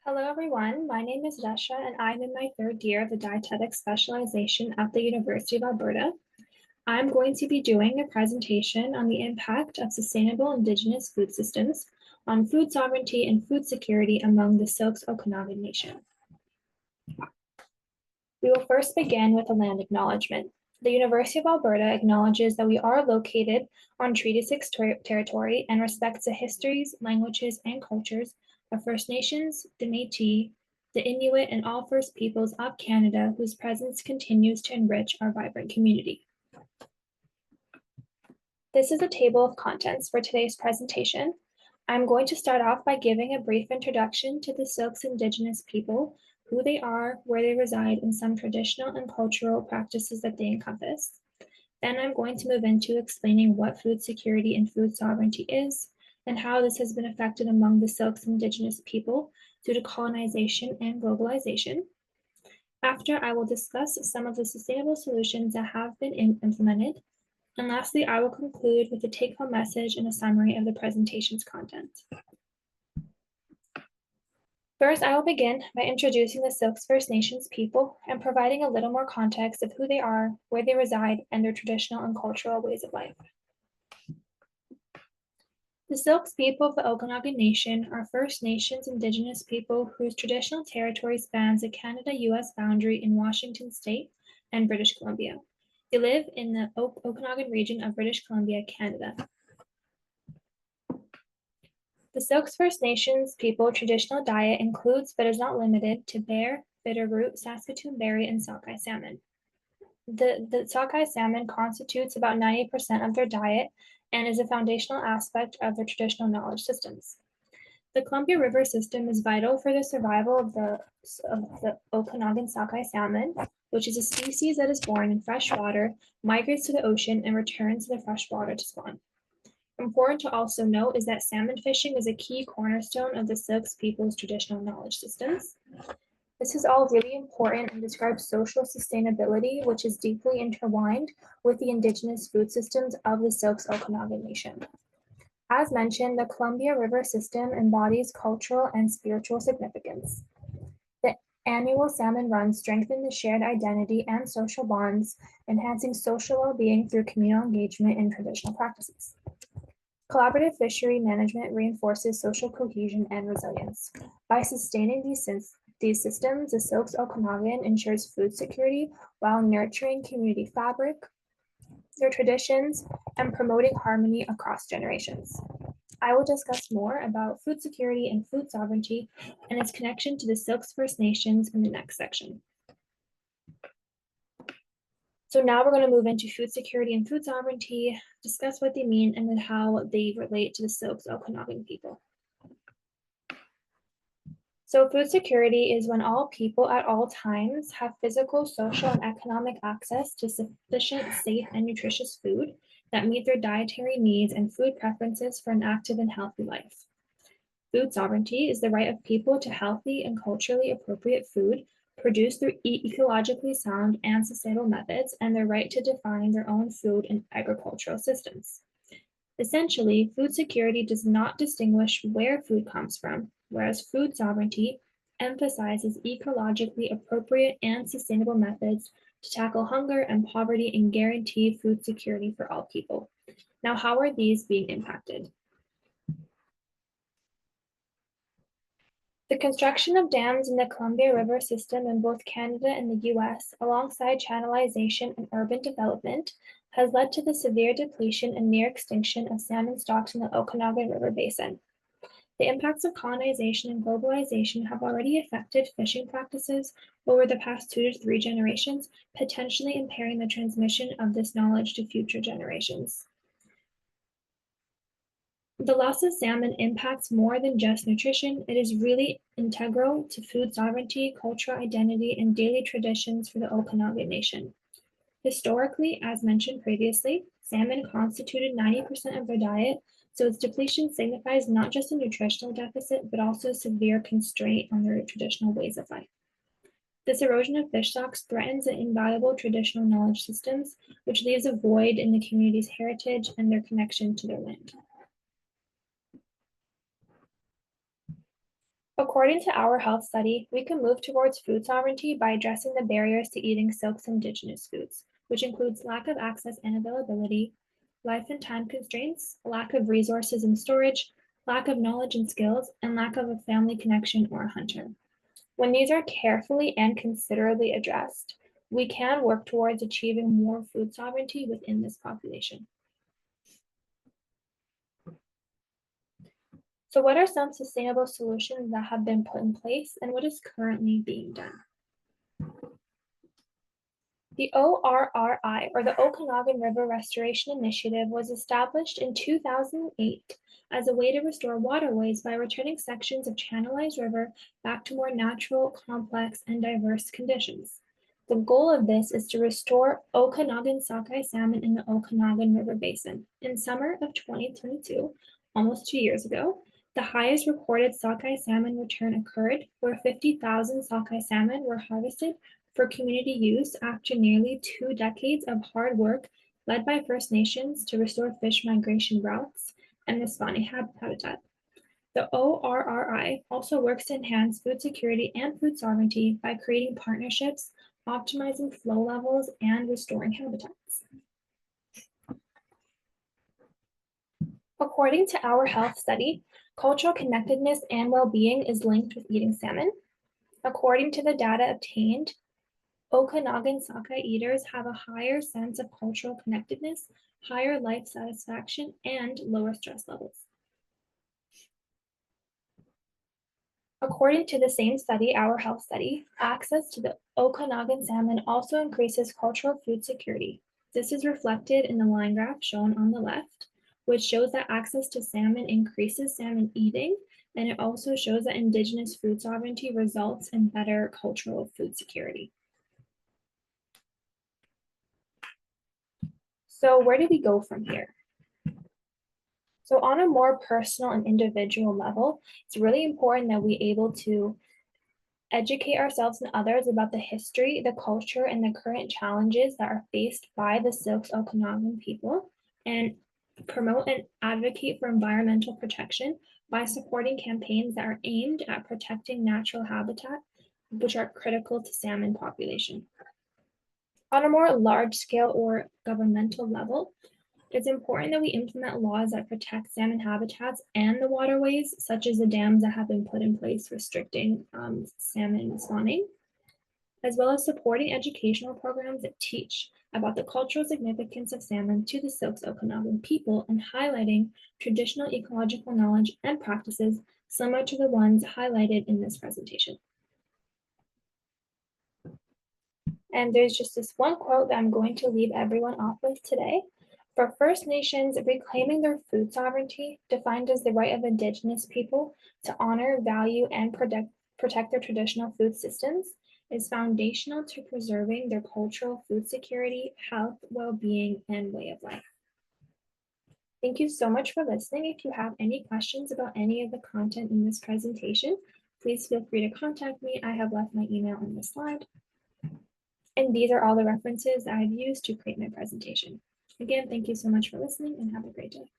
Hello everyone, my name is Rasha and I'm in my third year of the Dietetics specialization at the University of Alberta. I'm going to be doing a presentation on the impact of sustainable Indigenous food systems on food sovereignty and food security among the Syilx Okanagan Nation. We will first begin with a land acknowledgement. The University of Alberta acknowledges that we are located on Treaty 6 territory and respects the histories, languages, and cultures of First Nations, the Métis, the Inuit, and all First Peoples of Canada, whose presence continues to enrich our vibrant community. This is a table of contents for today's presentation. I'm going to start off by giving a brief introduction to the Syilx Indigenous people, who they are, where they reside, and some traditional and cultural practices that they encompass. Then I'm going to move into explaining what food security and food sovereignty is, and how this has been affected among the Syilx Indigenous people due to colonization and globalization. After, I will discuss some of the sustainable solutions that have been implemented. And lastly, I will conclude with a take-home message and a summary of the presentation's content. First, I will begin by introducing the Syilx First Nations people and providing a little more context of who they are, where they reside, and their traditional and cultural ways of life. The Syilx people of the Okanagan Nation are First Nations Indigenous people whose traditional territory spans the Canada-US boundary in Washington State and British Columbia. They live in the Okanagan region of British Columbia, Canada. The Syilx First Nations people traditional diet includes, but is not limited to, bear, bitterroot, Saskatoon berry, and sockeye salmon. The sockeye salmon constitutes about 90% of their diet and is a foundational aspect of their traditional knowledge systems. The Columbia River system is vital for the survival of the Okanagan sockeye salmon, which is a species that is born in fresh water, migrates to the ocean, and returns to the fresh water to spawn. Important to also note is that salmon fishing is a key cornerstone of the Syilx people's traditional knowledge systems. This is all really important and describes social sustainability, which is deeply intertwined with the Indigenous food systems of the Syilx Okanagan Nation. As mentioned, the Columbia River system embodies cultural and spiritual significance. The annual salmon runs strengthen the shared identity and social bonds, enhancing social well-being through communal engagement in traditional practices. Collaborative fishery management reinforces social cohesion and resilience. By sustaining these systems, the Syilx Okanagan ensures food security while nurturing community fabric, their traditions, and promoting harmony across generations. I will discuss more about food security and food sovereignty and its connection to the Syilx First Nations in the next section. So now we're going to move into food security and food sovereignty, discuss what they mean, and then how they relate to the Syilx Okanagan people. So food security is when all people at all times have physical, social, and economic access to sufficient, safe, and nutritious food that meet their dietary needs and food preferences for an active and healthy life. Food sovereignty is the right of people to healthy and culturally appropriate food produced through ecologically sound and sustainable methods, and their right to define their own food and agricultural systems. Essentially, food security does not distinguish where food comes from, whereas food sovereignty emphasizes ecologically appropriate and sustainable methods to tackle hunger and poverty and guarantee food security for all people. Now, how are these being impacted? The construction of dams in the Columbia River system in both Canada and the US, alongside channelization and urban development, has led to the severe depletion and near extinction of salmon stocks in the Okanagan River Basin. The impacts of colonization and globalization have already affected fishing practices over the past 2 to 3 generations, potentially impairing the transmission of this knowledge to future generations. The loss of salmon impacts more than just nutrition. It is really integral to food sovereignty, cultural identity, and daily traditions for the Okanagan Nation. Historically, as mentioned previously, salmon constituted 90% of their diet, so its depletion signifies not just a nutritional deficit, but also a severe constraint on their traditional ways of life. This erosion of fish stocks threatens the invaluable traditional knowledge systems, which leaves a void in the community's heritage and their connection to their land. According to our health study, we can move towards food sovereignty by addressing the barriers to eating Syilx Indigenous foods, which includes lack of access and availability, life and time constraints, lack of resources and storage, lack of knowledge and skills, and lack of a family connection or a hunter. When these are carefully and considerably addressed, we can work towards achieving more food sovereignty within this population. So what are some sustainable solutions that have been put in place and what is currently being done? The ORRI, or the Okanagan River Restoration Initiative, was established in 2008 as a way to restore waterways by returning sections of channelized river back to more natural, complex, and diverse conditions. The goal of this is to restore Okanagan sockeye salmon in the Okanagan River Basin. In summer of 2022, almost 2 years ago, the highest recorded sockeye salmon return occurred, where 50,000 sockeye salmon were harvested for community use after nearly 2 decades of hard work led by First Nations to restore fish migration routes and the spawning habitat. The ORRI also works to enhance food security and food sovereignty by creating partnerships, optimizing flow levels, and restoring habitats. According to our health study, cultural connectedness and well-being is linked with eating salmon. According to the data obtained, Okanagan sockeye eaters have a higher sense of cultural connectedness, higher life satisfaction, and lower stress levels. According to the same study, our health study, access to the Okanagan salmon also increases cultural food security. This is reflected in the line graph shown on the left, which shows that access to salmon increases salmon eating, and it also shows that Indigenous food sovereignty results in better cultural food security. So where do we go from here? So on a more personal and individual level, it's really important that we're able to educate ourselves and others about the history, the culture, and the current challenges that are faced by the Syilx Okanagan people, and promote and advocate for environmental protection by supporting campaigns that are aimed at protecting natural habitat, which are critical to salmon population. On a more large scale or governmental level, it's important that we implement laws that protect salmon habitats and the waterways, such as the dams that have been put in place restricting salmon spawning, as well as supporting educational programs that teach about the cultural significance of salmon to the Syilx Okanagan people and highlighting traditional ecological knowledge and practices similar to the ones highlighted in this presentation. And there's just this one quote that I'm going to leave everyone off with today. For First Nations, reclaiming their food sovereignty, defined as the right of Indigenous people to honor, value, and protect their traditional food systems, is foundational to preserving their cultural food security, health, well-being, and way of life. Thank you so much for listening. If you have any questions about any of the content in this presentation, please feel free to contact me. I have left my email on the slide. And these are all the references that I've used to create my presentation. Again, thank you so much for listening and have a great day.